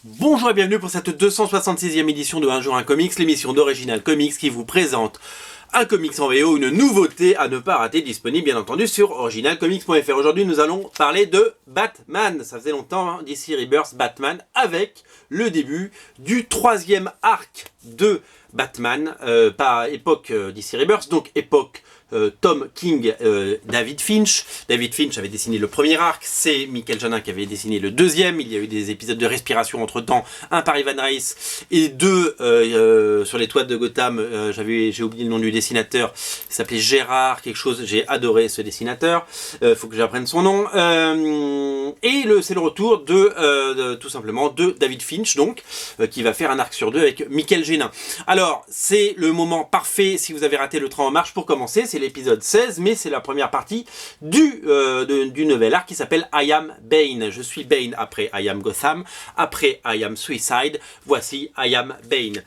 Bonjour et bienvenue pour cette 266e édition de Un jour un comics, l'émission d'Original Comics qui vous présente un comics en VO, une nouveauté à ne pas rater, disponible bien entendu sur originalcomics.fr. Aujourd'hui nous allons parler de Batman. Ça faisait longtemps, hein, DC Rebirth Batman, avec le début du troisième arc de Batman, par époque DC Rebirth, donc époque Tom King, David Finch. David Finch avait dessiné le premier arc, c'est Michael Janin qui avait dessiné le deuxième. Il y a eu des épisodes de respiration entre temps, un par Ivan Reis et deux sur les toits de Gotham. J'ai oublié le nom du dessinateur, il s'appelait Gérard quelque chose. J'ai adoré ce dessinateur, faut que j'apprenne son nom. Et c'est le retour tout simplement de David Finch, donc qui va faire un arc sur deux avec Michael Janin. Alors c'est le moment parfait si vous avez raté le train en marche pour commencer. C'est l'épisode 16, mais c'est la première partie du nouvel arc qui s'appelle I Am Bane. Je suis Bane après I Am Gotham, après I Am Suicide, voici I Am Bane.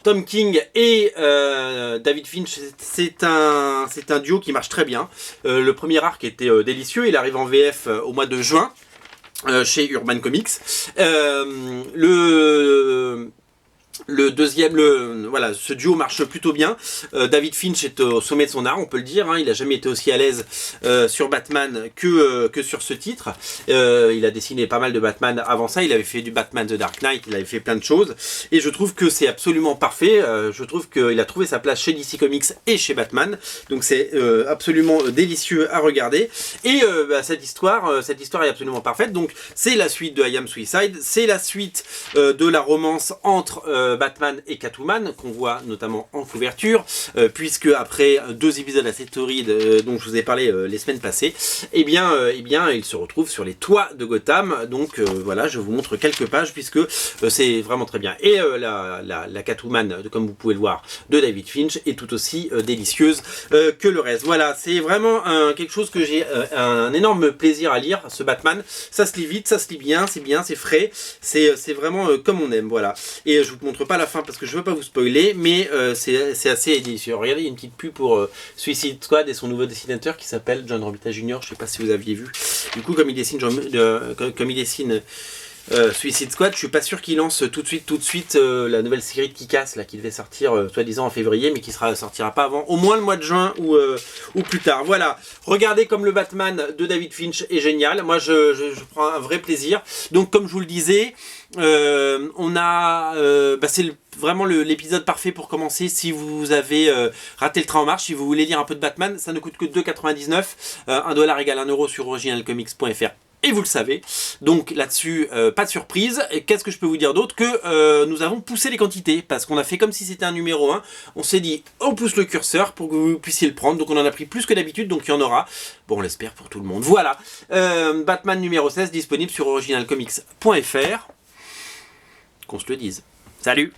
Tom King et David Finch, c'est un duo qui marche très bien. Le premier arc était délicieux, il arrive en VF au mois de juin chez Urban Comics. Le deuxième, voilà, ce duo marche plutôt bien. David Finch est au sommet de son art, on peut le dire. Hein, il n'a jamais été aussi à l'aise sur Batman que sur ce titre. Il a dessiné pas mal de Batman avant ça. Il avait fait du Batman The Dark Knight, il avait fait plein de choses. Et je trouve que c'est absolument parfait. Je trouve qu'il a trouvé sa place chez DC Comics et chez Batman. Donc c'est absolument délicieux à regarder. Et cette histoire est absolument parfaite. Donc c'est la suite de I Am Suicide. C'est la suite de la romance entre Batman et Catwoman, qu'on voit notamment en couverture, puisque après deux épisodes assez torrides dont je vous ai parlé les semaines passées, eh bien il se retrouve sur les toits de Gotham. Donc voilà, je vous montre quelques pages puisque c'est vraiment très bien. Et la Catwoman, comme vous pouvez le voir, de David Finch est tout aussi délicieuse que le reste. Voilà, c'est vraiment quelque chose que j'ai un énorme plaisir à lire, ce Batman. Ça se lit vite, ça se lit bien, c'est frais, c'est vraiment comme on aime. Voilà. Et je vous montre pas la fin parce que je veux pas vous spoiler, mais c'est assez délicieux. Regardez, il y a une petite pub pour Suicide Squad et son nouveau dessinateur qui s'appelle John Romita Jr. Je sais pas si vous aviez vu. Du coup, comme il dessine Suicide Squad, je suis pas sûr qu'il lance tout de suite la nouvelle série de Kick-Ass là, qui devait sortir soi-disant en février, mais qui sortira pas avant au moins le mois de juin ou plus tard. Voilà, regardez comme le Batman de David Finch est génial. Moi je prends un vrai plaisir. Donc comme je vous le disais, c'est vraiment l'épisode parfait pour commencer si vous avez raté le train en marche. Si vous voulez lire un peu de Batman, ça ne coûte que 2,99 $. $1 égale 1 € sur originalcomics.fr. Et vous le savez, donc là-dessus, pas de surprise. Et qu'est-ce que je peux vous dire d'autre que nous avons poussé les quantités, parce qu'on a fait comme si c'était un numéro 1. On s'est dit, on pousse le curseur pour que vous puissiez le prendre. Donc on en a pris plus que d'habitude, donc il y en aura. Bon, on l'espère pour tout le monde. Voilà, Batman numéro 16, disponible sur originalcomics.fr. Qu'on se le dise. Salut!